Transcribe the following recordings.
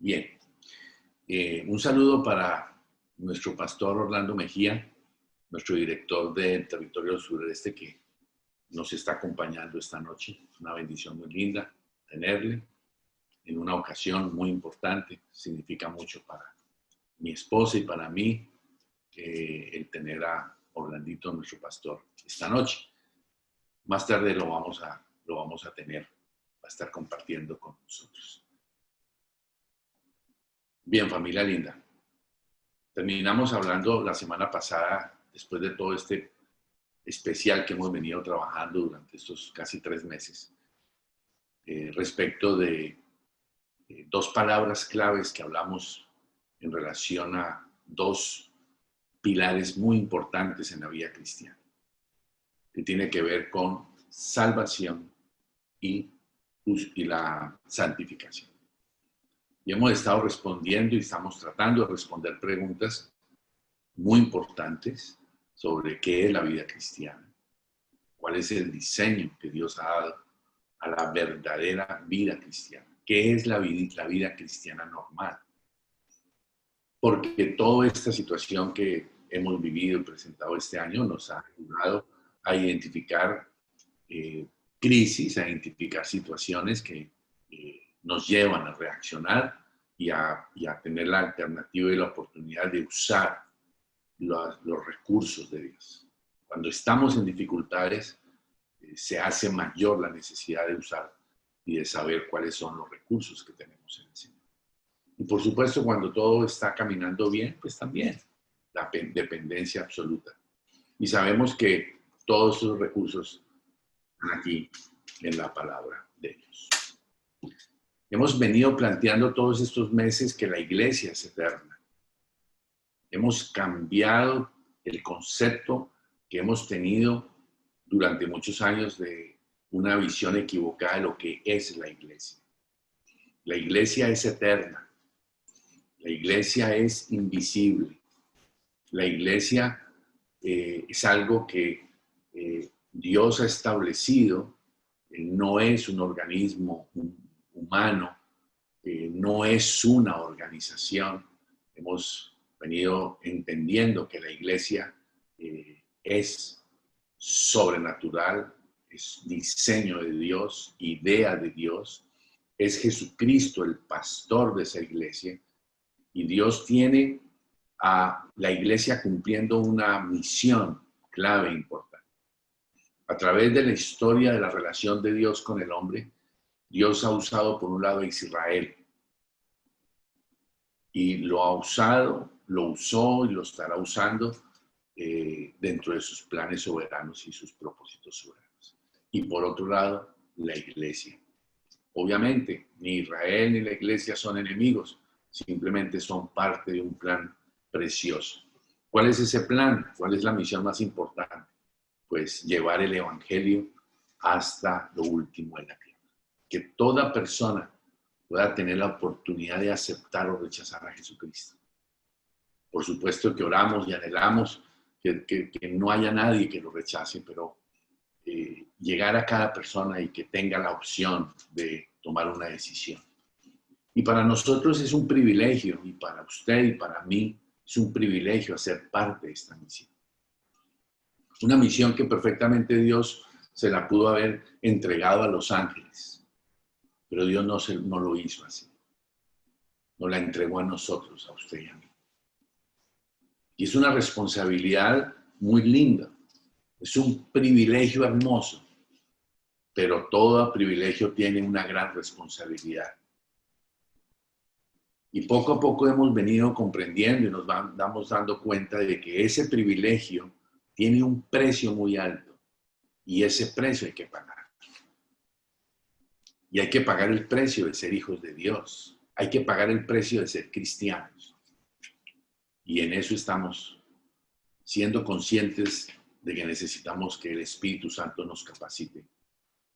Bien, un saludo para nuestro pastor Orlando Mejía, nuestro director del Territorio Sureste que nos está acompañando esta noche. Es una bendición muy linda tenerle en una ocasión muy importante. Significa mucho para mi esposa y para mí el tener a Orlandito, nuestro pastor, esta noche. Más tarde lo vamos a tener, va a estar compartiendo con nosotros. Bien, familia linda. Terminamos hablando la semana pasada, después de todo este especial que hemos venido trabajando durante estos casi 3 meses, respecto de dos palabras claves que hablamos en relación a dos pilares muy importantes en la vida cristiana, que tiene que ver con salvación y la santificación. Y hemos estado respondiendo y estamos tratando de responder preguntas muy importantes sobre qué es la vida cristiana, cuál es el diseño que Dios ha dado a la verdadera vida cristiana, qué es la vida cristiana normal. Porque toda esta situación que hemos vivido y presentado este año nos ha ayudado a identificar crisis, a identificar situaciones que nos llevan a reaccionar y a tener la alternativa y la oportunidad de usar los recursos de Dios. Cuando estamos en dificultades, se hace mayor la necesidad de usar y de saber cuáles son los recursos que tenemos en el Señor. Y por supuesto, cuando todo está caminando bien, pues también la dependencia absoluta. Y sabemos que todos esos recursos están aquí en la palabra de Dios. Hemos venido planteando todos estos meses que la iglesia es eterna. Hemos cambiado el concepto que hemos tenido durante muchos años de una visión equivocada de lo que es la iglesia. La iglesia es eterna. La iglesia es invisible. La iglesia es algo que Dios ha establecido. No es un organismo humano, no es una organización. Hemos venido entendiendo que la iglesia es sobrenatural, es diseño de Dios, idea de Dios, es Jesucristo el pastor de esa iglesia, y Dios tiene a la iglesia cumpliendo una misión clave e importante. A través de la historia de la relación de Dios con el hombre, Dios ha usado por un lado a Israel, y lo ha usado, lo usó y lo estará usando dentro de sus planes soberanos y sus propósitos soberanos. Y por otro lado, la iglesia. Obviamente, ni Israel ni la iglesia son enemigos, simplemente son parte de un plan precioso. ¿Cuál es ese plan? ¿Cuál es la misión más importante? Pues llevar el evangelio hasta lo último de la tierra. Que toda persona pueda tener la oportunidad de aceptar o rechazar a Jesucristo. Por supuesto que oramos y anhelamos que no haya nadie que lo rechace, pero llegar a cada persona y que tenga la opción de tomar una decisión. Y para nosotros es un privilegio, y para usted y para mí es un privilegio hacer parte de esta misión. Una misión que perfectamente Dios se la pudo haber entregado a los ángeles, pero Dios no lo hizo así. Nos la entregó a nosotros, a usted y a mí. Y es una responsabilidad muy linda. Es un privilegio hermoso, pero todo privilegio tiene una gran responsabilidad. Y poco a poco hemos venido comprendiendo y nos damos dando cuenta de que ese privilegio tiene un precio muy alto, y ese precio hay que pagar. Y hay que pagar el precio de ser hijos de Dios. Hay que pagar el precio de ser cristianos. Y en eso estamos siendo conscientes de que necesitamos que el Espíritu Santo nos capacite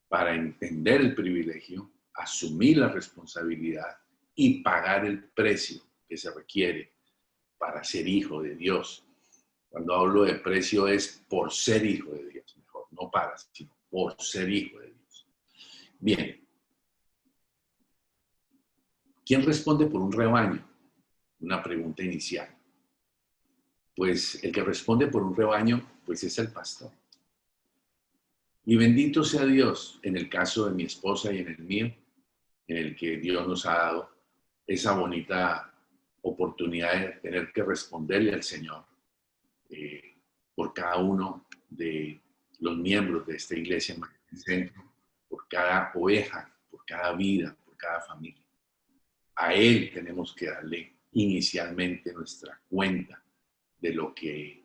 para entender el privilegio, asumir la responsabilidad y pagar el precio que se requiere para ser hijo de Dios. Cuando hablo de precio es por ser hijo de Dios, mejor, no para, sino por ser hijo de Dios. Bien. ¿Quién responde por un rebaño? Una pregunta inicial. Pues el que responde por un rebaño, pues es el pastor. Y bendito sea Dios, en el caso de mi esposa y en el mío, en el que Dios nos ha dado esa bonita oportunidad de tener que responderle al Señor por cada uno de los miembros de esta iglesia en Centro, por cada oveja, por cada vida, por cada familia. A Él tenemos que darle inicialmente nuestra cuenta de lo que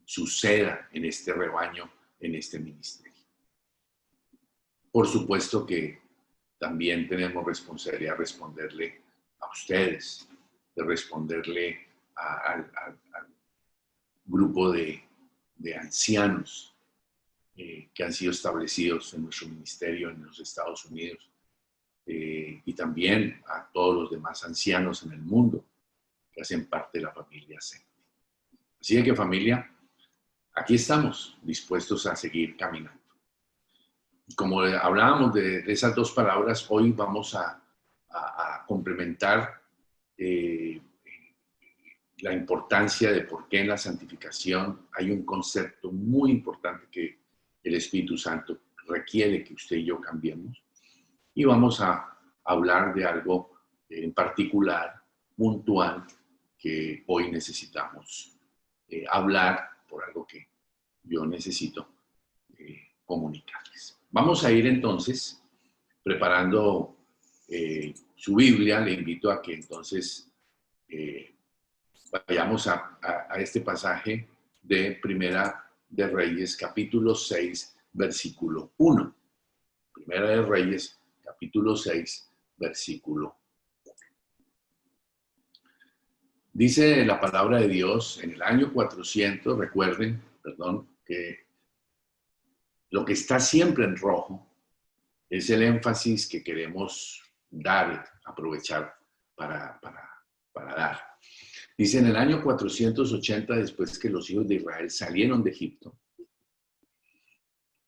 suceda en este rebaño, en este ministerio. Por supuesto que también tenemos responsabilidad de responderle a ustedes, de responderle al grupo de ancianos que han sido establecidos en nuestro ministerio en los Estados Unidos y también a todos los demás ancianos en el mundo que hacen parte de la familia Senti. Así que familia, aquí estamos dispuestos a seguir caminando. Como hablábamos de esas dos palabras, hoy vamos a complementar la importancia de por qué en la santificación hay un concepto muy importante que el Espíritu Santo requiere que usted y yo cambiemos. Y vamos a hablar de algo en particular, puntual, que hoy necesitamos hablar por algo que yo necesito comunicarles. Vamos a ir entonces preparando su Biblia. Le invito a que entonces vayamos a este pasaje de Primera de Reyes, capítulo 6, versículo 1. Primera de Reyes, capítulo 6, versículo 1. Dice la palabra de Dios, en el año 400, recuerden, que lo que está siempre en rojo es el énfasis que queremos dar, aprovechar para dar. Dice, en el año 480, después que los hijos de Israel salieron de Egipto,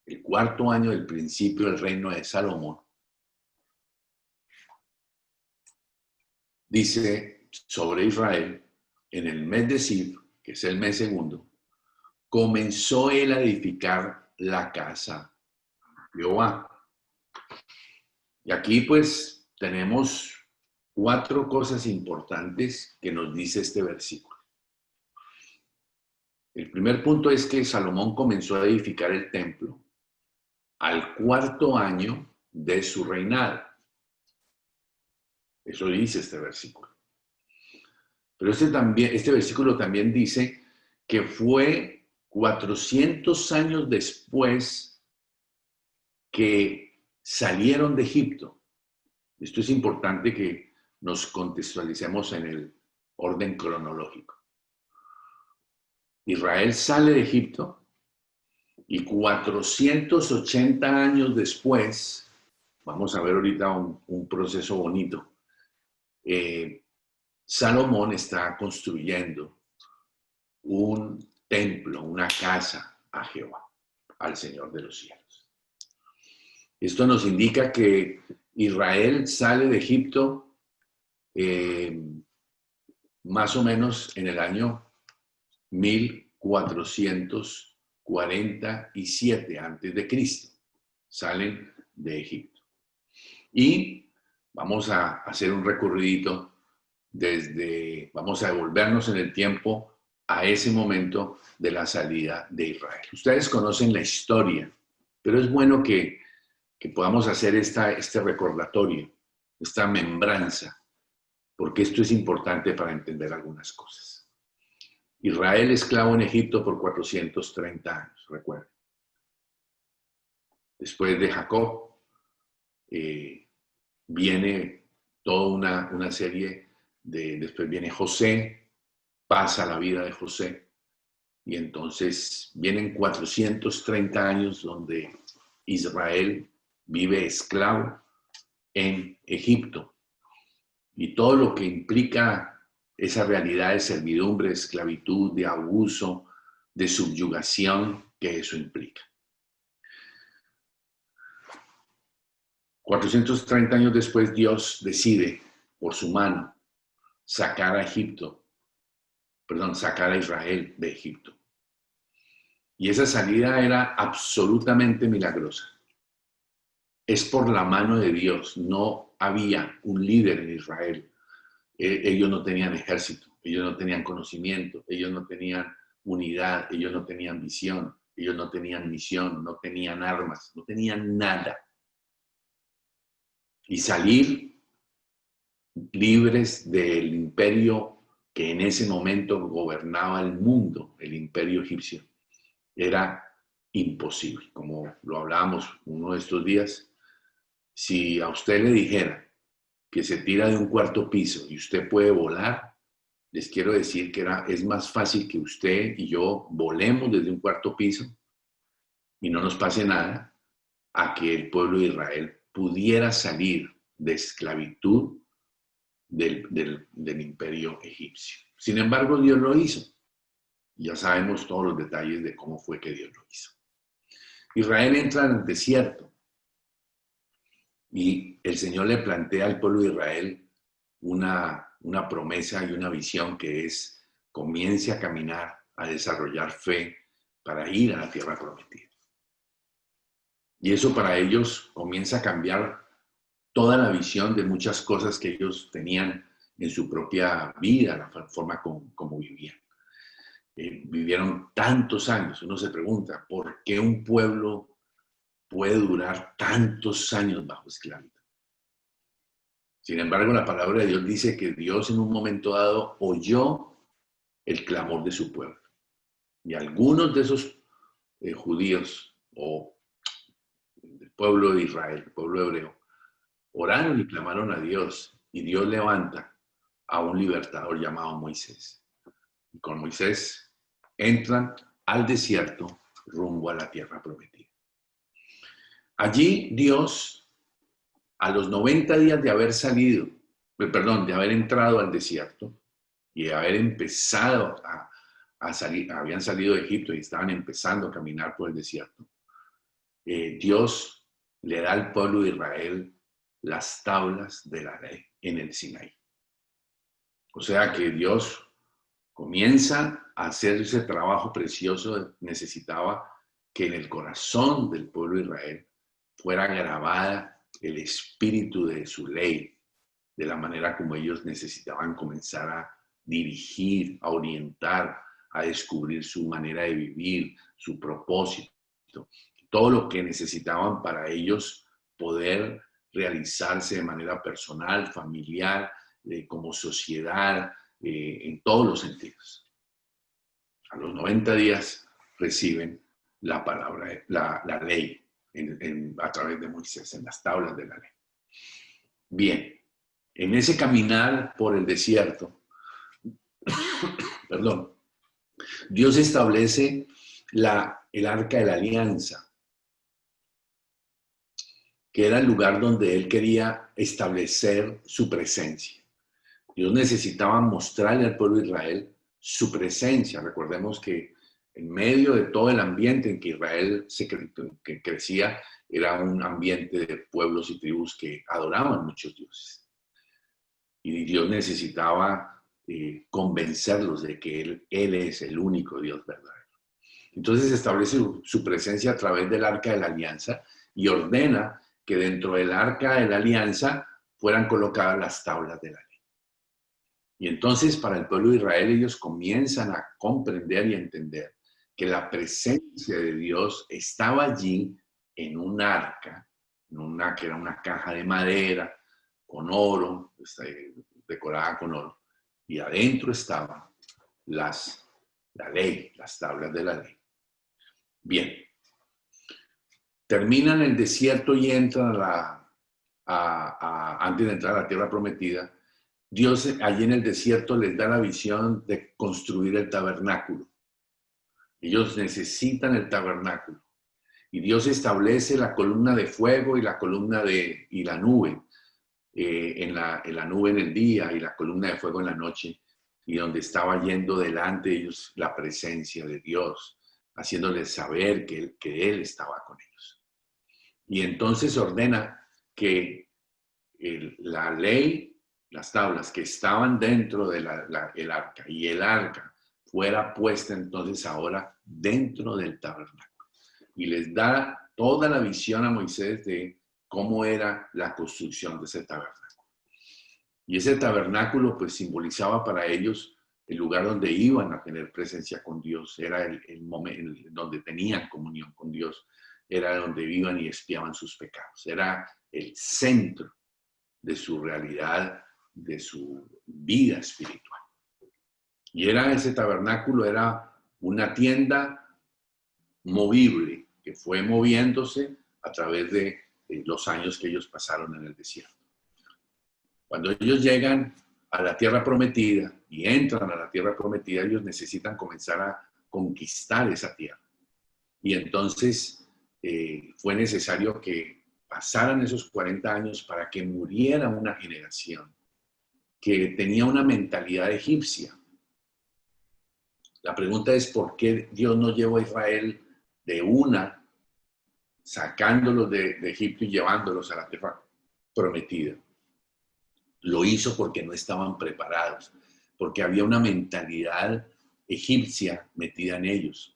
el cuarto año del principio del reino de Salomón, dice sobre Israel, en el mes de Sif, que es el mes segundo, comenzó él a edificar la casa de Jehová. Y aquí pues tenemos 4 cosas importantes que nos dice este versículo. El primer punto es que Salomón comenzó a edificar el templo al 4º año de su reinado. Eso dice este versículo. Pero este versículo también dice que fue 400 años después que salieron de Egipto. Esto es importante que nos contextualicemos en el orden cronológico. Israel sale de Egipto y 480 años después, vamos a ver ahorita un proceso bonito, Salomón está construyendo un templo, una casa a Jehová, al Señor de los cielos. Esto nos indica que Israel sale de Egipto más o menos en el año 1447 antes de Cristo. Salen de Egipto. Y vamos a hacer un recorridito vamos a devolvernos en el tiempo a ese momento de la salida de Israel. Ustedes conocen la historia, pero es bueno que podamos hacer este recordatorio, esta membranza, porque esto es importante para entender algunas cosas. Israel esclavo en Egipto por 430 años, recuerden. Después de Jacob viene toda una serie después viene José, pasa la vida de José, y entonces vienen 430 años donde Israel vive esclavo en Egipto. Y todo lo que implica esa realidad de servidumbre, de esclavitud, de abuso, de subyugación que eso implica. 430 años después, Dios decide, por su mano, sacar a Israel de Egipto. Y esa salida era absolutamente milagrosa. Es por la mano de Dios. No había un líder en Israel. Ellos no tenían ejército, ellos no tenían conocimiento, ellos no tenían unidad, ellos no tenían visión, ellos no tenían misión, no tenían armas, no tenían nada. Y salir libres del imperio que en ese momento gobernaba el mundo, el imperio egipcio, era imposible. Como lo hablábamos uno de estos días, si a usted le dijera que se tira de un cuarto piso y usted puede volar, les quiero decir que es más fácil que usted y yo volemos desde un cuarto piso y no nos pase nada, a que el pueblo de Israel pudiera salir de esclavitud del imperio egipcio. Sin embargo, Dios lo hizo. Ya sabemos todos los detalles de cómo fue que Dios lo hizo. Israel entra en el desierto y el Señor le plantea al pueblo de Israel una promesa y una visión que es: comience a caminar, a desarrollar fe para ir a la tierra prometida. Y eso para ellos comienza a cambiar toda la visión de muchas cosas que ellos tenían en su propia vida, la forma como vivían. Vivieron tantos años. Uno se pregunta, ¿por qué un pueblo puede durar tantos años bajo esclavitud? Sin embargo, la palabra de Dios dice que Dios en un momento dado oyó el clamor de su pueblo. Y algunos de esos judíos o del pueblo de Israel, el pueblo hebreo, oraron y clamaron a Dios. Y Dios levanta a un libertador llamado Moisés. Y con Moisés entran al desierto rumbo a la tierra prometida. Allí Dios, a los 90 días de haber de haber entrado al desierto y de haber empezado a salir, habían salido de Egipto y estaban empezando a caminar por el desierto, Dios le da al pueblo de Israel las tablas de la ley en el Sinaí. O sea que Dios comienza a hacer ese trabajo precioso. Necesitaba que en el corazón del pueblo de Israel fuera grabada el espíritu de su ley, de la manera como ellos necesitaban comenzar a dirigir, a orientar, a descubrir su manera de vivir, su propósito, todo lo que necesitaban para ellos poder realizarse de manera personal, familiar, como sociedad, en todos los sentidos. A los 90 días reciben la palabra, la ley a través de Moisés, en las tablas de la ley. Bien, en ese caminar por el desierto, perdón, Dios establece el arca de la alianza, que era el lugar donde Él quería establecer su presencia. Dios necesitaba mostrarle al pueblo de Israel su presencia. Recordemos que en medio de todo el ambiente en que Israel que crecía, era un ambiente de pueblos y tribus que adoraban muchos dioses. Y Dios necesitaba convencerlos de que Él es el único Dios verdadero. Entonces establece su presencia a través del arca de la alianza y ordena que dentro del arca de la alianza fueran colocadas las tablas de la ley. Y entonces para el pueblo de Israel ellos comienzan a comprender y a entender que la presencia de Dios estaba allí en un arca, que era una caja de madera con oro, decorada con oro, y adentro estaban la ley, las tablas de la ley. Bien, terminan el desierto y entran antes de entrar a la tierra prometida. Dios allí en el desierto les da la visión de construir el tabernáculo. Ellos necesitan el tabernáculo. Y Dios establece la columna de fuego y la columna y la nube, en la nube en el día y la columna de fuego en la noche, y donde estaba yendo delante de ellos la presencia de Dios, haciéndoles saber que Él estaba con ellos. Y entonces ordena que la ley, las tablas que estaban dentro del arca y el arca fuera puesta entonces ahora dentro del tabernáculo. Y les da toda la visión a Moisés de cómo era la construcción de ese tabernáculo. Y ese tabernáculo pues simbolizaba para ellos el lugar donde iban a tener presencia con Dios, era el momento donde tenían comunión con Dios, era donde iban y expiaban sus pecados, era el centro de su realidad, de su vida espiritual. Y ese tabernáculo era una tienda movible que fue moviéndose a través de los años que ellos pasaron en el desierto. Cuando ellos llegan a la tierra prometida y entran a la tierra prometida, ellos necesitan comenzar a conquistar esa tierra. Y entonces fue necesario que pasaran esos 40 años para que muriera una generación que tenía una mentalidad egipcia. La pregunta es por qué Dios no llevó a Israel de una, sacándolos de Egipto y llevándolos a la tierra prometida. Lo hizo porque no estaban preparados, porque había una mentalidad egipcia metida en ellos.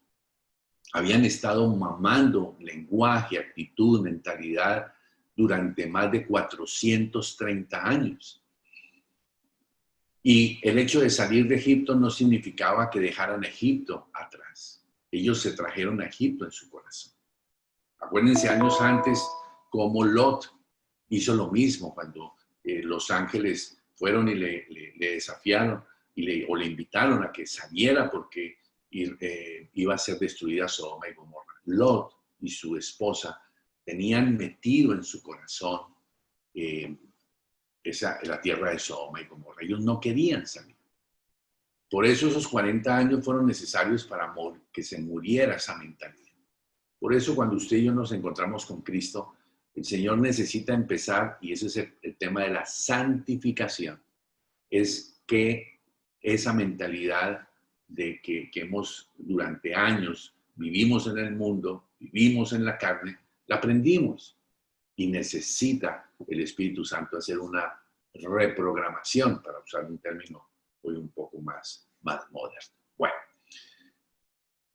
Habían estado mamando lenguaje, actitud, mentalidad durante más de 430 años. Y el hecho de salir de Egipto no significaba que dejaran Egipto atrás. Ellos se trajeron a Egipto en su corazón. Acuérdense años antes cómo Lot hizo lo mismo cuando los ángeles fueron y le desafiaron o le invitaron a que saliera porque iba a ser destruida Sodoma y Gomorra. Lot y su esposa tenían metido en su corazón la tierra de Sodoma y Gomorra. Ellos no querían salir. Por eso esos 40 años fueron necesarios para que se muriera esa mentalidad. Por eso cuando usted y yo nos encontramos con Cristo, el Señor necesita empezar, y ese es el tema de la santificación, es que esa mentalidad de que hemos durante años vivimos en el mundo, vivimos en la carne, la aprendimos y necesita el Espíritu Santo hacer una reprogramación, para usar un término hoy un poco más moderno. Bueno,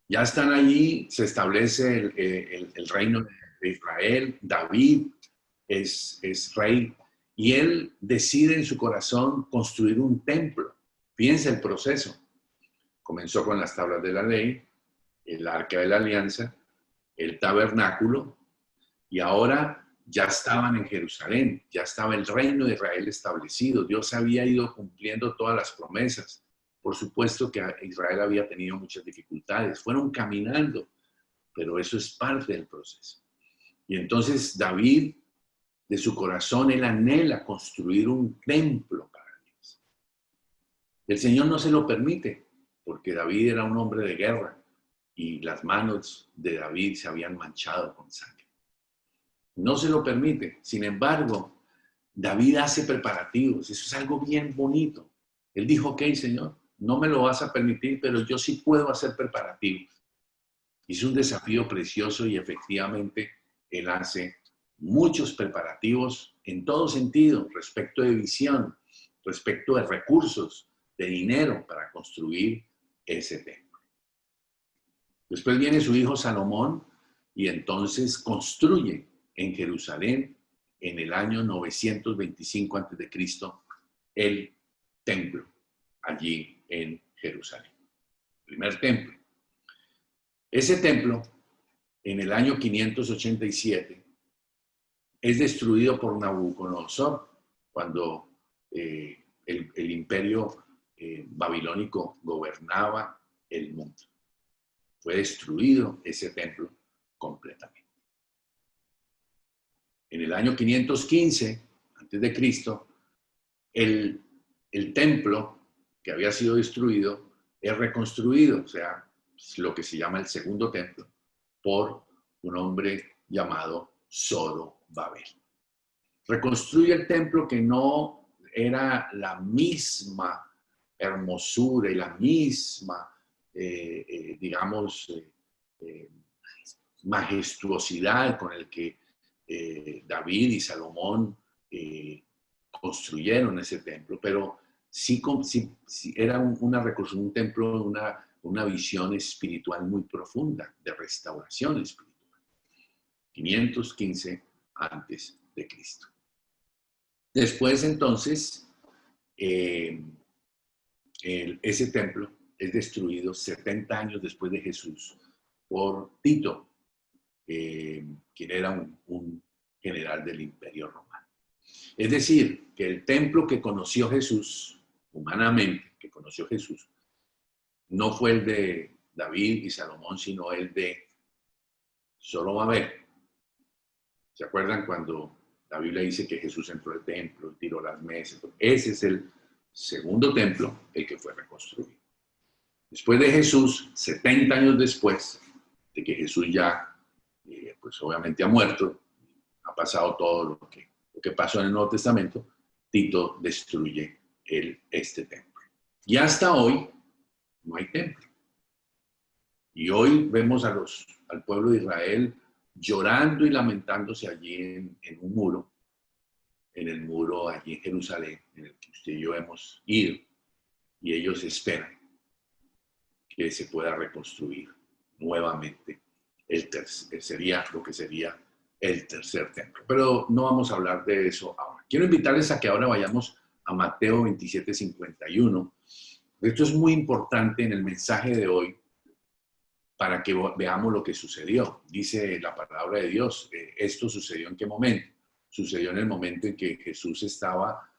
ya están allí, se establece el reino de Israel, David es rey y él decide en su corazón construir un templo. Fíjense el proceso. Comenzó con las tablas de la ley, el arca de la alianza, el tabernáculo, y ahora ya estaban en Jerusalén, ya estaba el reino de Israel establecido. Dios había ido cumpliendo todas las promesas. Por supuesto que Israel había tenido muchas dificultades, fueron caminando, pero eso es parte del proceso. Y entonces David, de su corazón, él anhela construir un templo para Dios. El Señor no se lo permite, porque David era un hombre de guerra y las manos de David se habían manchado con sangre. No se lo permite. Sin embargo, David hace preparativos. Eso es algo bien bonito. Él dijo, ok, Señor, no me lo vas a permitir, pero yo sí puedo hacer preparativos. Es un desafío precioso y efectivamente él hace muchos preparativos en todo sentido, respecto de visión, respecto de recursos, de dinero para construir ese templo. Después viene su hijo Salomón y entonces construye en Jerusalén en el año 925 a.C. el templo allí en Jerusalén. Primer templo. Ese templo, en el año 587, es destruido por Nabucodonosor cuando el imperio babilónico gobernaba el mundo. Fue destruido ese templo completamente. En el año 515 a.C., el templo que había sido destruido es reconstruido, o sea, lo que se llama el segundo templo, por un hombre llamado Zorobabel. Reconstruye el templo que no era la misma hermosura y la misma, majestuosidad con el que David y Salomón construyeron ese templo, pero sí era una reconstrucción, un templo, una visión espiritual muy profunda, de restauración espiritual. 515 antes de Cristo. Después, entonces, ese templo es destruido 70 años después de Jesús por Tito, quien era un general del Imperio Romano. Es decir, que el templo que conoció Jesús, humanamente, que conoció Jesús, no fue el de David y Salomón, sino el de Zorobabel. ¿Se acuerdan cuando la Biblia dice que Jesús entró al templo y tiró las mesas? Ese es el segundo templo, el que fue reconstruido. Después de Jesús, 70 años después de que Jesús ya, pues obviamente ha muerto, ha pasado todo lo que pasó en el Nuevo Testamento, Tito destruye este templo. Y hasta hoy no hay templo. Y hoy vemos al pueblo de Israel llorando y lamentándose allí en un muro, en el muro allí en Jerusalén, en el que usted y yo hemos ido, y ellos esperan que se pueda reconstruir nuevamente sería lo que sería el tercer templo. Pero no vamos a hablar de eso ahora. Quiero invitarles a que ahora vayamos a Mateo 27, 51. Esto es muy importante en el mensaje de hoy para que veamos lo que sucedió. Dice la palabra de Dios, ¿esto sucedió en qué momento? Sucedió en el momento en que Jesús estaba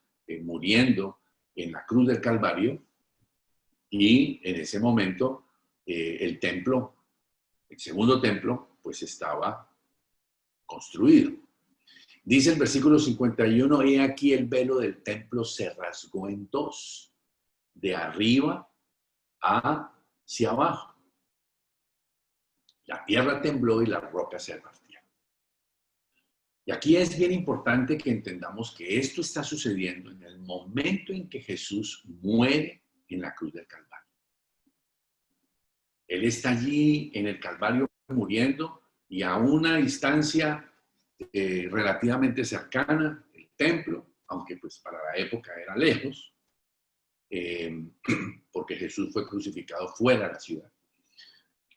muriendo en la cruz del Calvario, y en ese momento el templo, el segundo templo, pues estaba construido. Dice el versículo 51, he aquí el velo del templo se rasgó en dos, de arriba hacia abajo. La tierra tembló y las rocas se partieron. Y aquí es bien importante que entendamos que esto está sucediendo en el momento en que Jesús muere en la cruz del Calvario. Él está allí en el Calvario muriendo, y a una distancia relativamente cercana, el templo, aunque pues para la época era lejos, porque Jesús fue crucificado fuera de la ciudad.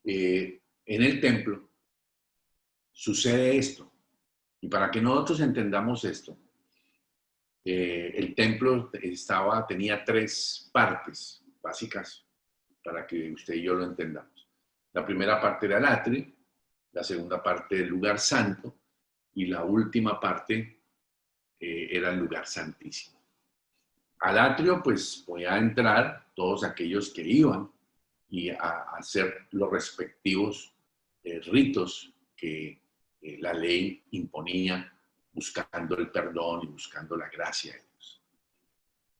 En el templo sucede esto. Y para que nosotros entendamos esto, el templo tenía tres partes básicas para que usted y yo lo entendamos. La primera parte era el atrio, la segunda parte el lugar santo, y la última parte era el lugar santísimo. Al atrio pues podía entrar todos aquellos que iban y a hacer los respectivos ritos que la ley imponía, buscando el perdón y buscando la gracia de Dios.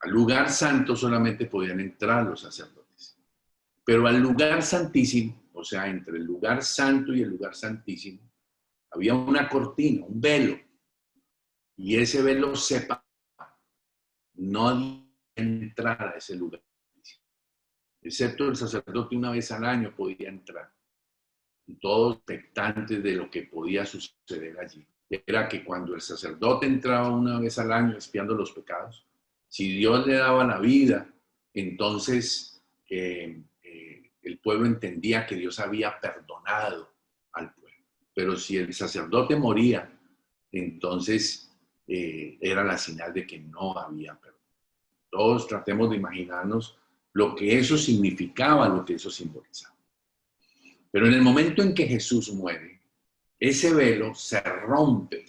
Al lugar santo solamente podían entrar los sacerdotes, pero al lugar santísimo, o sea, entre el lugar santo y el lugar santísimo, había una cortina, un velo, y ese velo separaba. No había entrar a ese lugar, excepto el sacerdote una vez al año podía entrar. Y todos expectantes de lo que podía suceder allí. Era que cuando el sacerdote entraba una vez al año expiando los pecados, si Dios le daba la vida, entonces el pueblo entendía que Dios había perdonado al pueblo. Pero si el sacerdote moría, entonces era la señal de que no había perdón. Todos tratemos de imaginarnos lo que eso significaba, lo que eso simbolizaba. Pero en el momento en que Jesús muere, ese velo se rompe.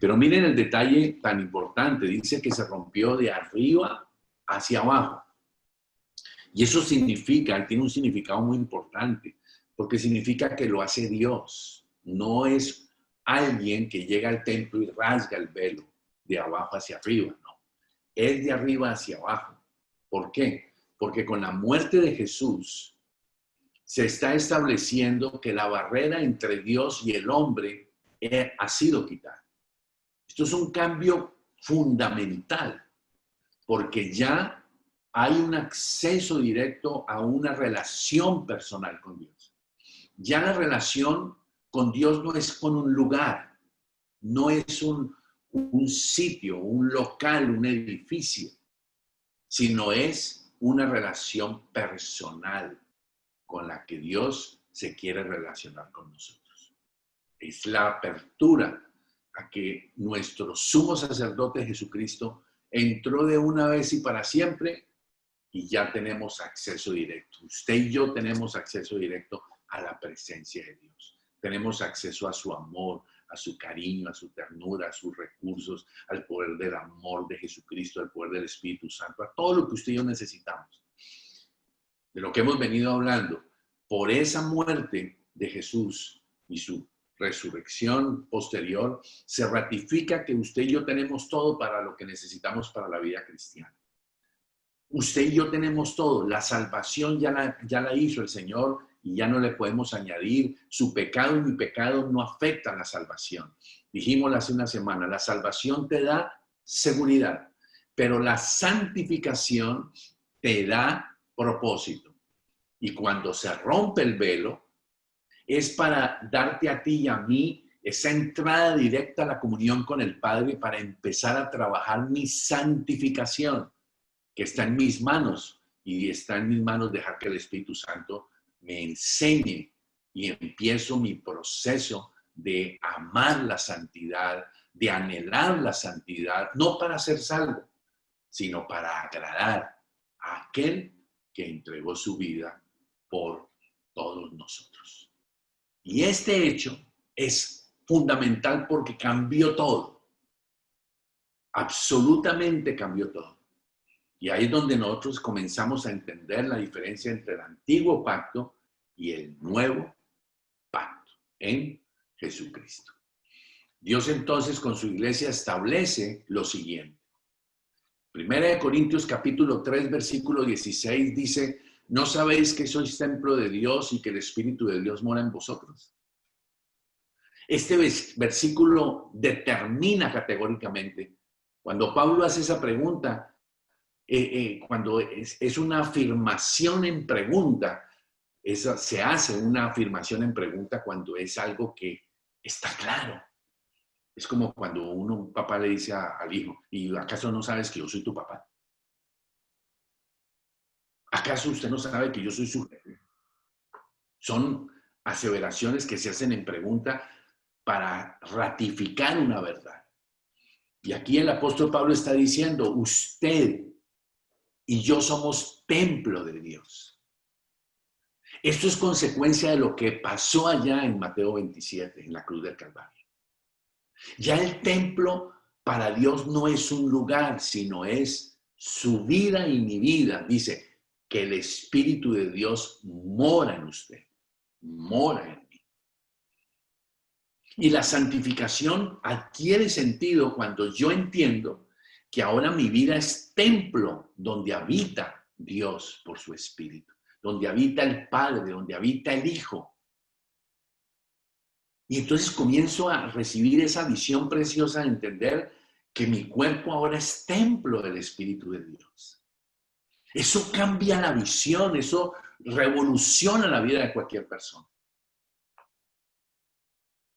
Pero miren el detalle tan importante, dice que se rompió de arriba hacia abajo. Y eso significa, tiene un significado muy importante, porque significa que lo hace Dios. No es alguien que llega al templo y rasga el velo de abajo hacia arriba, no. Es de arriba hacia abajo. ¿Por qué? Porque con la muerte de Jesús se está estableciendo que la barrera entre Dios y el hombre ha sido quitada. Esto es un cambio fundamental, porque ya hay un acceso directo a una relación personal con Dios. Ya la relación con Dios no es con un lugar, no es un sitio, un local, un edificio, sino es una relación personal con la que Dios se quiere relacionar con nosotros. Es la apertura a que nuestro sumo sacerdote Jesucristo entró de una vez y para siempre y ya tenemos acceso directo. Usted y yo tenemos acceso directo a la presencia de Dios. Tenemos acceso a su amor, a su cariño, a su ternura, a sus recursos, al poder del amor de Jesucristo, al poder del Espíritu Santo, a todo lo que usted y yo necesitamos. De lo que hemos venido hablando, por esa muerte de Jesús y su resurrección posterior, se ratifica que usted y yo tenemos todo para lo que necesitamos para la vida cristiana. Usted y yo tenemos todo. La salvación ya la hizo el Señor y ya no le podemos añadir. Su pecado y mi pecado no afectan la salvación. Dijimos hace una semana, la salvación te da seguridad, pero la santificación te da propósito. Y cuando se rompe el velo, es para darte a ti y a mí esa entrada directa a la comunión con el Padre para empezar a trabajar mi santificación, que está en mis manos, y está en mis manos dejar que el Espíritu Santo me enseñe y empiezo mi proceso de amar la santidad, de anhelar la santidad, no para ser salvo, sino para agradar a aquel que entregó su vida por todos nosotros. Y este hecho es fundamental porque cambió todo. Absolutamente cambió todo. Y ahí es donde nosotros comenzamos a entender la diferencia entre el antiguo pacto y el nuevo pacto en Jesucristo. Dios entonces con su iglesia establece lo siguiente. Primera de Corintios capítulo 3 versículo 16 dice: ¿no sabéis que sois templo de Dios y que el Espíritu de Dios mora en vosotros? Este versículo determina categóricamente. Cuando Pablo hace esa pregunta, cuando es una afirmación en pregunta, se hace una afirmación en pregunta cuando es algo que está claro. Es como cuando un papá le dice al hijo: ¿y acaso no sabes que yo soy tu papá? ¿Acaso usted no sabe que yo soy su jefe? Son aseveraciones que se hacen en pregunta para ratificar una verdad. Y aquí el apóstol Pablo está diciendo: usted y yo somos templo de Dios. Esto es consecuencia de lo que pasó allá en Mateo 27, en la cruz del Calvario. Ya el templo para Dios no es un lugar, sino es su vida y mi vida. Dice que el Espíritu de Dios mora en usted, mora en mí. Y la santificación adquiere sentido cuando yo entiendo que ahora mi vida es templo donde habita Dios por su Espíritu, donde habita el Padre, donde habita el Hijo. Y entonces comienzo a recibir esa visión preciosa de entender que mi cuerpo ahora es templo del Espíritu de Dios. Eso cambia la visión, eso revoluciona la vida de cualquier persona.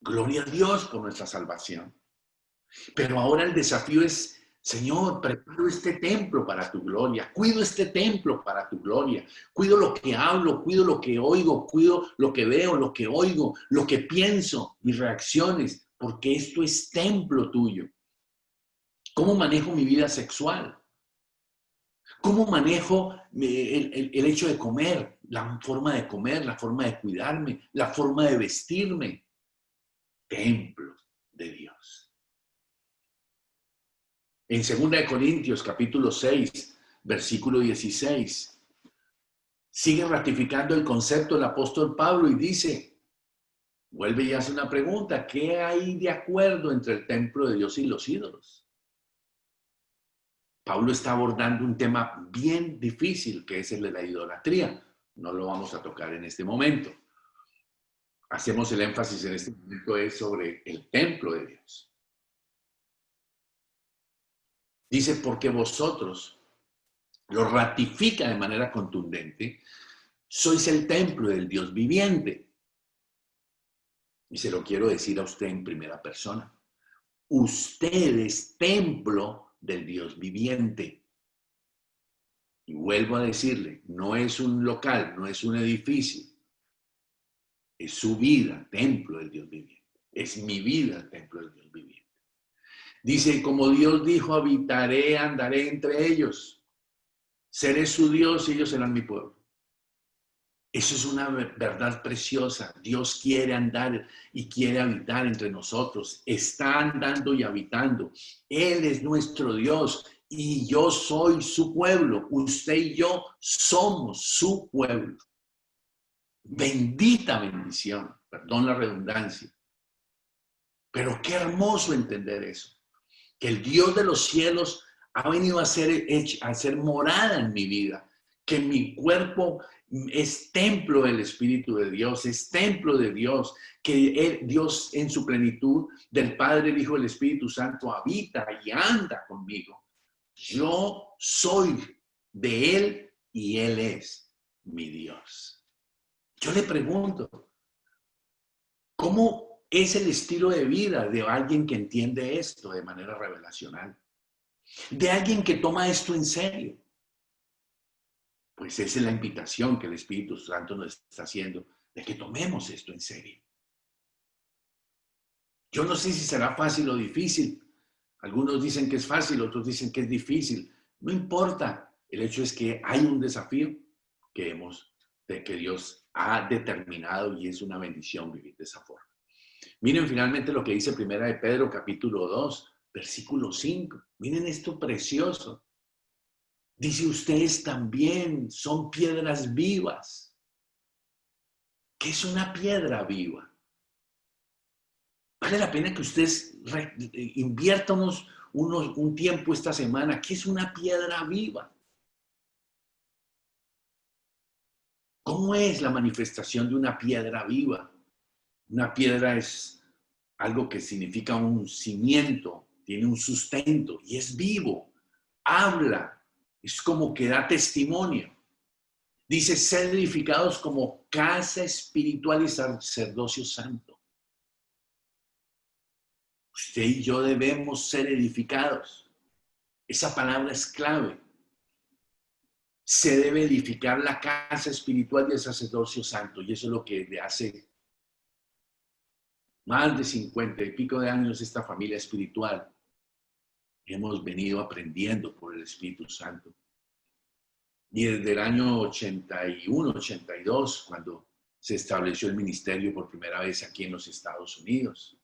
Gloria a Dios por nuestra salvación. Pero ahora el desafío es: Señor, preparo este templo para tu gloria, cuido este templo para tu gloria, cuido lo que hablo, cuido lo que oigo, cuido lo que veo, lo que oigo, lo que pienso, mis reacciones, porque esto es templo tuyo. ¿Cómo manejo mi vida sexual? ¿Cómo manejo el hecho de comer, la forma de comer, la forma de cuidarme, la forma de vestirme? Templo de Dios. En 2 Corintios capítulo 6, versículo 16, sigue ratificando el concepto del apóstol Pablo y dice, vuelve y hace una pregunta: ¿qué hay de acuerdo entre el templo de Dios y los ídolos? Pablo está abordando un tema bien difícil, que es el de la idolatría. No lo vamos a tocar en este momento. Hacemos el énfasis en este momento es sobre el templo de Dios. Dice: porque vosotros, lo ratifica de manera contundente, sois el templo del Dios viviente. Y se lo quiero decir a usted en primera persona. usted es templo del Dios viviente. Y vuelvo a decirle, no es un local, no es un edificio, es su vida, templo del Dios viviente. Es mi vida, templo del Dios viviente. Dice, como Dios dijo, habitaré, andaré entre ellos. Seré su Dios y ellos serán mi pueblo. Eso es una verdad preciosa. Dios quiere andar y quiere habitar entre nosotros. Está andando y habitando. Él es nuestro Dios y yo soy su pueblo. Usted y yo somos su pueblo. Bendita bendición. Perdón la redundancia. Pero qué hermoso entender eso. Que el Dios de los cielos ha venido a ser morada en mi vida. Que mi cuerpo es templo del Espíritu de Dios, es templo de Dios, que Dios en su plenitud del Padre, el Hijo y el Espíritu Santo habita y anda conmigo. Yo soy de Él y Él es mi Dios. Yo le pregunto, ¿cómo es el estilo de vida de alguien que entiende esto de manera revelacional? De alguien que toma esto en serio. Pues esa es la invitación que el Espíritu Santo nos está haciendo, de que tomemos esto en serio. Yo no sé si será fácil o difícil. Algunos dicen que es fácil, otros dicen que es difícil. No importa. El hecho es que hay un desafío que Dios ha determinado y es una bendición vivir de esa forma. Miren finalmente lo que dice Primera de Pedro, capítulo 2, versículo 5. Miren esto precioso. Dice, ustedes también son piedras vivas. ¿Qué es una piedra viva? Vale la pena que ustedes inviertan un tiempo esta semana. ¿Qué es una piedra viva? ¿Cómo es la manifestación de una piedra viva? Una piedra es algo que significa un cimiento, tiene un sustento y es vivo, habla, es como que da testimonio. Dice, ser edificados como casa espiritual y sacerdocio santo. Usted y yo debemos ser edificados. Esa palabra es clave. Se debe edificar la casa espiritual y el sacerdocio santo. Y eso es lo que le hace más de 50 y pico de años esta familia espiritual. Hemos venido aprendiendo por el Espíritu Santo. Y desde el año 81, 82, cuando se estableció el ministerio por primera vez aquí en los Estados Unidos.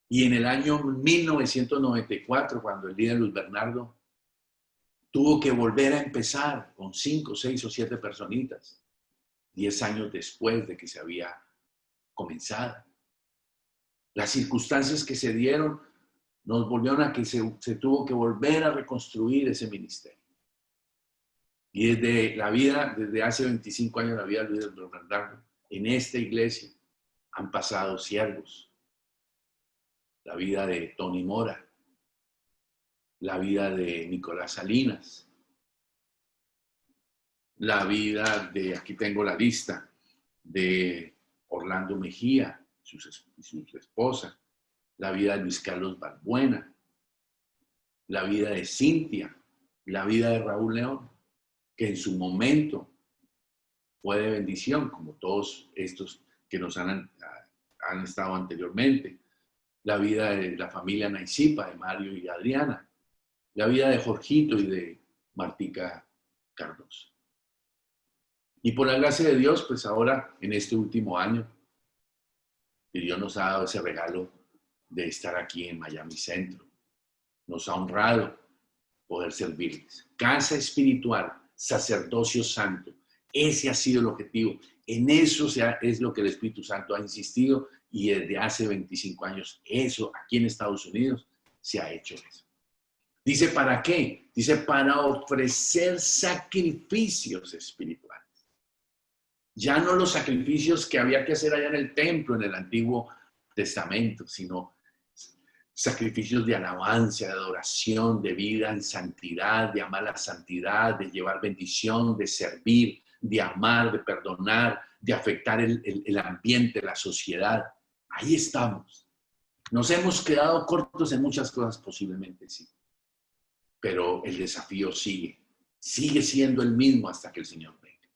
Y en el año 1994, cuando el líder Luis Bernardo tuvo que volver a empezar con 5, 6 o 7 personitas, 10 años después de que se había comenzado. Las circunstancias que se dieron nos volvieron a que se tuvo que volver a reconstruir ese ministerio. Y desde hace 25 años la vida de Luis Bernardo, en esta iglesia han pasado siervos. La vida de Tony Mora, la vida de Nicolás Salinas, la vida de, aquí tengo la lista, de Orlando Mejía, su esposa, la vida de Luis Carlos Balbuena, la vida de Cintia, la vida de Raúl León, que en su momento fue de bendición, como todos estos que nos han estado anteriormente, la vida de la familia Naisipa, de Mario y Adriana, la vida de Jorgito y de Martica Cardoso. Y por la gracia de Dios, pues ahora, en este último año, Dios nos ha dado ese regalo de estar aquí en Miami Centro. Nos ha honrado poder servirles. Casa espiritual, sacerdocio santo. Ese ha sido el objetivo. En eso es lo que el Espíritu Santo ha insistido y desde hace 25 años, eso aquí en Estados Unidos se ha hecho eso. Dice, ¿para qué? Dice, para ofrecer sacrificios espirituales. Ya no los sacrificios que había que hacer allá en el templo, en el Antiguo Testamento, sino sacrificios de alabanza, de adoración, de vida en santidad, de amar la santidad, de llevar bendición, de servir, de amar, de perdonar, de afectar el ambiente, la sociedad. Ahí estamos. Nos hemos quedado cortos en muchas cosas, posiblemente sí, pero el desafío sigue siendo el mismo hasta que el Señor venga.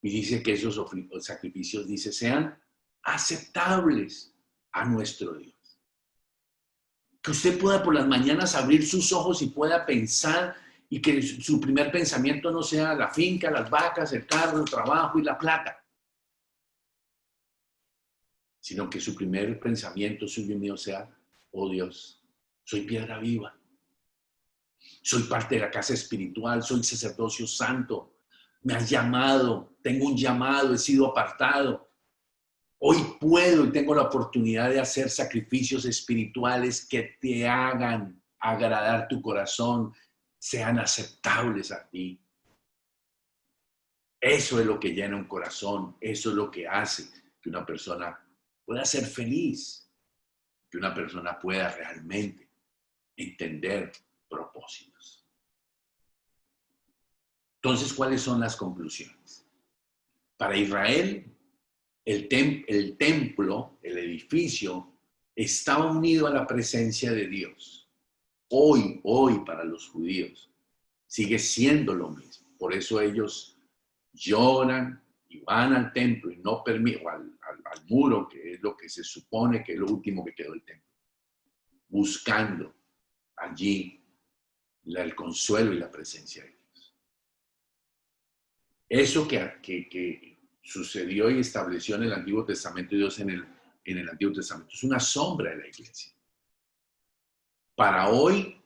Y dice que esos sacrificios, dice, sean aceptables a nuestro Dios. Que usted pueda por las mañanas abrir sus ojos y pueda pensar, y que su primer pensamiento no sea la finca, las vacas, el carro, el trabajo y la plata, sino que su primer pensamiento suyo y mío sea, oh Dios, soy piedra viva, soy parte de la casa espiritual, soy sacerdocio santo, me has llamado, tengo un llamado, he sido apartado. Hoy puedo y tengo la oportunidad de hacer sacrificios espirituales que te hagan agradar tu corazón, sean aceptables a ti. Eso es lo que llena un corazón, eso es lo que hace que una persona pueda ser feliz, que una persona pueda realmente entender propósitos. Entonces, ¿cuáles son las conclusiones? Para Israel, el templo, el edificio, estaba unido a la presencia de Dios. Hoy para los judíos sigue siendo lo mismo. Por eso ellos lloran y van al templo y no permiten, al muro, que es lo que se supone que es lo último que quedó del templo, buscando allí el consuelo y la presencia de Dios. Eso que sucedió y estableció en el Antiguo Testamento Dios en el Antiguo Testamento es una sombra de la iglesia. Para hoy,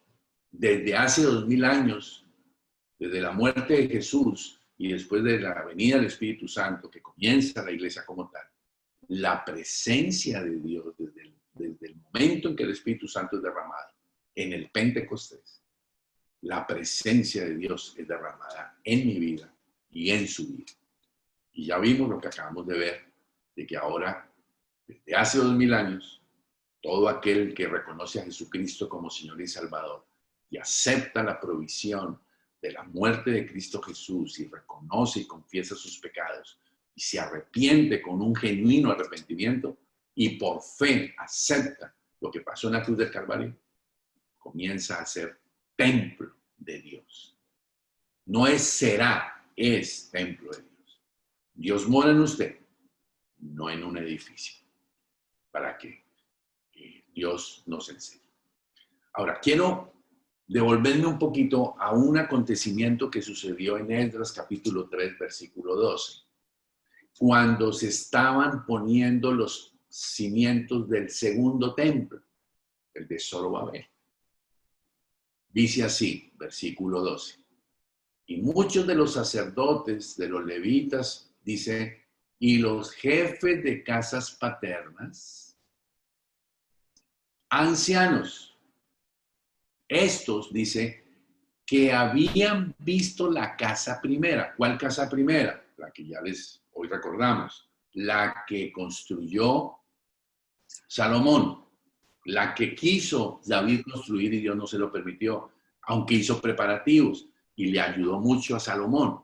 desde hace 2000 años, desde la muerte de Jesús y después de la venida del Espíritu Santo, que comienza la iglesia como tal, la presencia de Dios desde el momento en que el Espíritu Santo es derramado, en el Pentecostés, la presencia de Dios es derramada en mi vida y en su vida. Y ya vimos lo que acabamos de ver, de que ahora, desde hace 2000 años, todo aquel que reconoce a Jesucristo como Señor y Salvador y acepta la provisión de la muerte de Cristo Jesús y reconoce y confiesa sus pecados y se arrepiente con un genuino arrepentimiento y por fe acepta lo que pasó en la cruz del Calvario, comienza a ser templo de Dios. No será, es templo de Dios. Dios mora en usted, no en un edificio, para que Dios nos enseñe. Ahora, quiero devolverme un poquito a un acontecimiento que sucedió en Esdras capítulo 3, versículo 12, cuando se estaban poniendo los cimientos del segundo templo, el de Zorobabel. Dice así, versículo 12. Y muchos de los sacerdotes, de los levitas, dice, y los jefes de casas paternas, ancianos, estos, dice, que habían visto la casa primera. ¿Cuál casa primera? La que ya hoy recordamos. La que construyó Salomón. La que quiso David construir y Dios no se lo permitió, aunque hizo preparativos y le ayudó mucho a Salomón.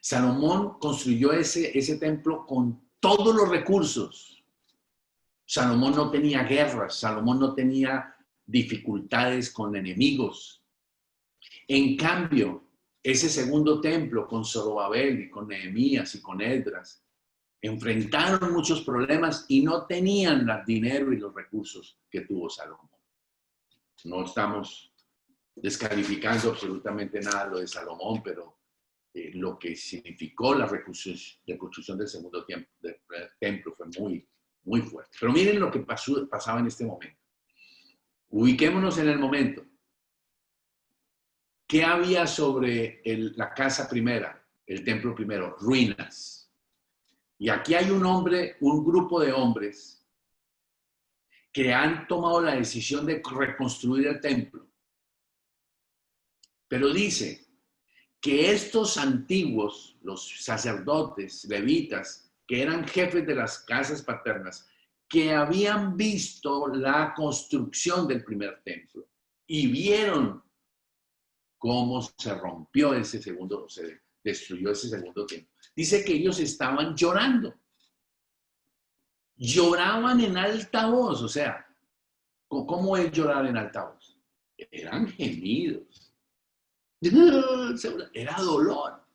Salomón construyó ese templo con todos los recursos. Salomón no tenía guerras, Salomón no tenía dificultades con enemigos. En cambio, ese segundo templo con Zorobabel y con Nehemías y con Esdras enfrentaron muchos problemas y no tenían el dinero y los recursos que tuvo Salomón. No estamos descalificando absolutamente nada lo de Salomón, pero lo que significó la reconstrucción del segundo templo fue muy, muy fuerte. Pero miren lo que pasaba en este momento. Ubiquémonos en el momento. ¿Qué había sobre la casa primera, el templo primero? Ruinas. Y aquí hay un grupo de hombres que han tomado la decisión de reconstruir el templo. Pero dice que estos antiguos, los sacerdotes, levitas, que eran jefes de las casas paternas, que habían visto la construcción del primer templo y vieron cómo se rompió se destruyó ese segundo templo. Dice que ellos estaban llorando. lloraban en alta voz. O sea, ¿cómo es llorar en alta voz? Eran gemidos. Era dolor.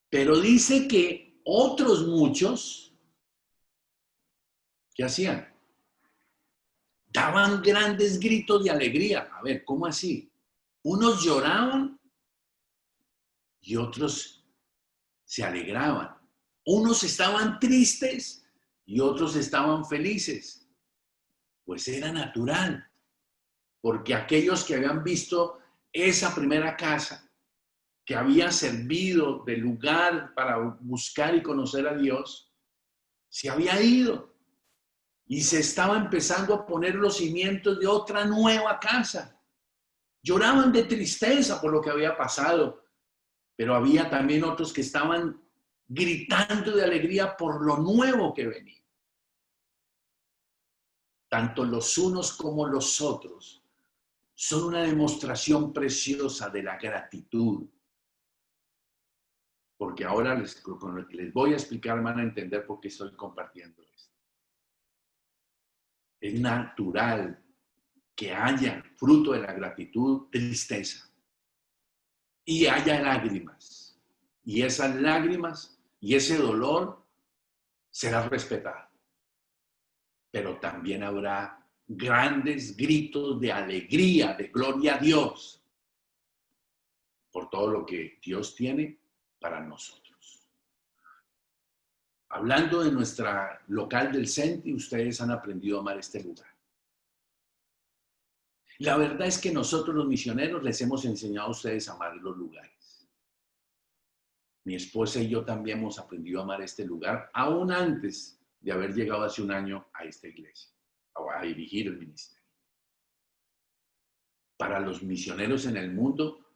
Pero dice que otros muchos, ¿qué hacían? Daban grandes gritos de alegría. A ver, ¿cómo así? Unos lloraban y otros se alegraban. Unos estaban tristes y otros estaban felices. Pues era natural, porque aquellos que habían visto esa primera casa, que había servido de lugar para buscar y conocer a Dios, se había ido y se estaba empezando a poner los cimientos de otra nueva casa. Lloraban de tristeza por lo que había pasado, pero había también otros que estaban gritando de alegría por lo nuevo que venía. Tanto los unos como los otros son una demostración preciosa de la gratitud. Porque ahora con lo que les voy a explicar van a entender por qué estoy compartiendo esto. Es natural que haya, fruto de la gratitud, tristeza. Y haya lágrimas. Y esas lágrimas y ese dolor será respetado. Pero también habrá grandes gritos de alegría, de gloria a Dios, por todo lo que Dios tiene para nosotros. Hablando de nuestra local del CENTI, ustedes han aprendido a amar este lugar. La verdad es que nosotros los misioneros les hemos enseñado a ustedes a amar los lugares. Mi esposa y yo también hemos aprendido a amar este lugar, aún antes de haber llegado hace un año a esta iglesia, a dirigir el ministerio. Para los misioneros en el mundo,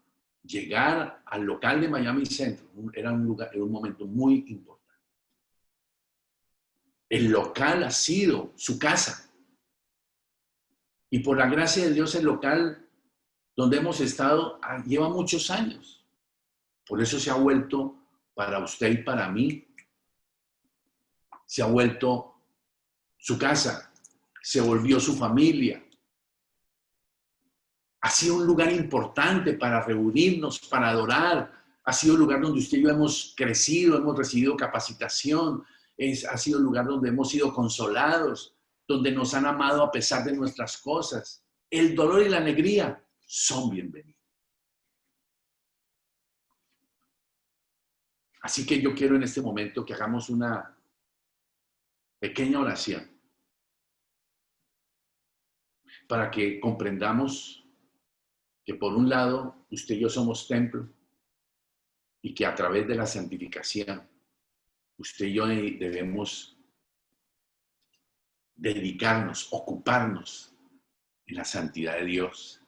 llegar al local de Miami Centro era un momento muy importante. El local ha sido su casa. Y por la gracia de Dios, el local donde hemos estado lleva muchos años. Por eso se ha vuelto para usted y para mí, se ha vuelto su casa, se volvió su familia. Ha sido un lugar importante para reunirnos, para adorar. Ha sido un lugar donde usted y yo hemos crecido, hemos recibido capacitación. Ha sido un lugar donde hemos sido consolados, donde nos han amado a pesar de nuestras cosas. El dolor y la alegría son bienvenidos. Así que yo quiero en este momento que hagamos una pequeña oración para que comprendamos que por un lado usted y yo somos templo y que a través de la santificación usted y yo debemos dedicarnos, ocuparnos en la santidad de Dios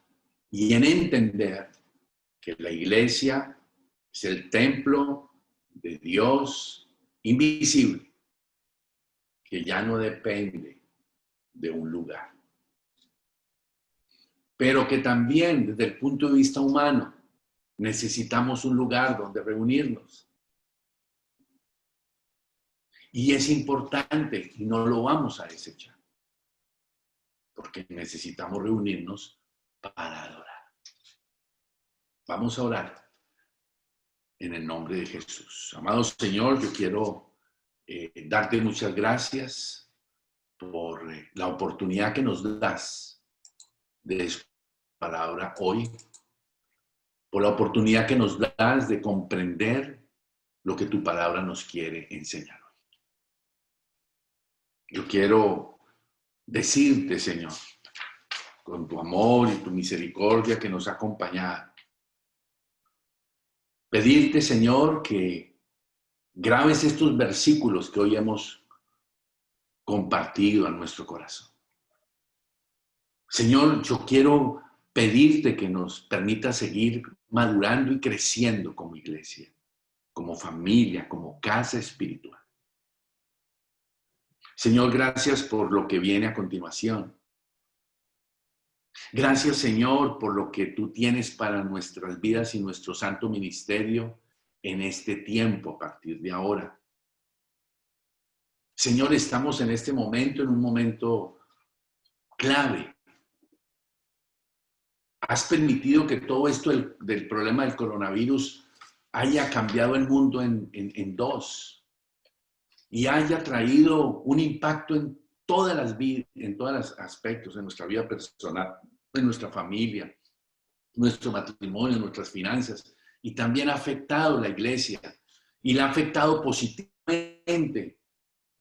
y en entender que la iglesia es el templo de Dios invisible, que ya no depende de un lugar, pero que también desde el punto de vista humano necesitamos un lugar donde reunirnos. Y es importante y no lo vamos a desechar, porque necesitamos reunirnos para adorar. Vamos a orar en el nombre de Jesús. Amado Señor, yo quiero darte muchas gracias por la oportunidad que nos das de escuchar tu palabra hoy, por la oportunidad que nos das de comprender lo que tu palabra nos quiere enseñar hoy. Yo quiero decirte, Señor, con tu amor y tu misericordia que nos ha acompañado, pedirte, Señor, que grabes estos versículos que hoy hemos compartido en nuestro corazón. Señor, yo quiero pedirte que nos permita seguir madurando y creciendo como iglesia, como familia, como casa espiritual. Señor, gracias por lo que viene a continuación. Gracias, Señor, por lo que tú tienes para nuestras vidas y nuestro santo ministerio en este tiempo a partir de ahora. Señor, estamos en este momento, en un momento clave. Has permitido que todo esto del problema del coronavirus haya cambiado el mundo en dos y haya traído un impacto en todas las vidas, en todos los aspectos de nuestra vida personal, en nuestra familia, nuestro matrimonio, nuestras finanzas, y también ha afectado la iglesia y la ha afectado positivamente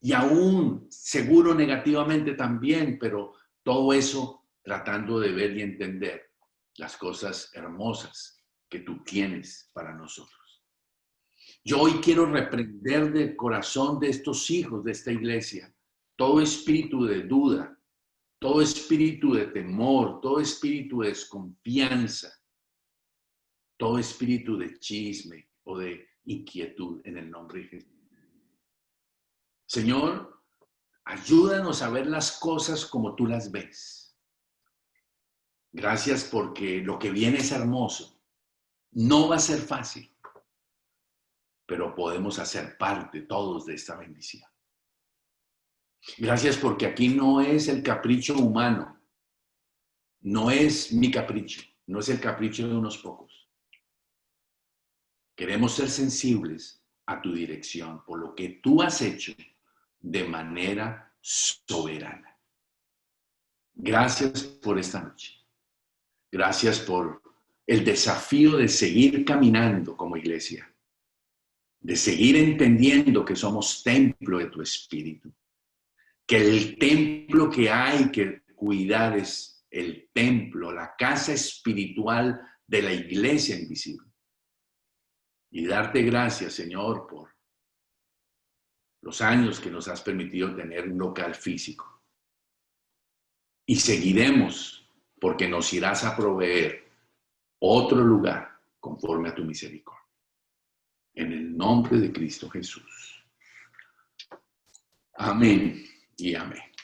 y aún seguro negativamente también, pero todo eso tratando de ver y entender las cosas hermosas que tú tienes para nosotros. Yo hoy quiero reprender del corazón de estos hijos de esta iglesia todo espíritu de duda, todo espíritu de temor, todo espíritu de desconfianza, todo espíritu de chisme o de inquietud en el nombre de Jesús. Señor, ayúdanos a ver las cosas como tú las ves. Gracias porque lo que viene es hermoso. No va a ser fácil, pero podemos hacer parte todos de esta bendición. Gracias porque aquí no es el capricho humano, no es mi capricho, no es el capricho de unos pocos. Queremos ser sensibles a tu dirección por lo que tú has hecho de manera soberana. Gracias por esta noche. Gracias por el desafío de seguir caminando como iglesia, de seguir entendiendo que somos templo de tu espíritu, que el templo que hay que cuidar es el templo, la casa espiritual de la iglesia invisible. Y darte gracias, Señor, por los años que nos has permitido tener un local físico. Y seguiremos porque nos irás a proveer otro lugar conforme a tu misericordia. En el nombre de Cristo Jesús. Amén y amén.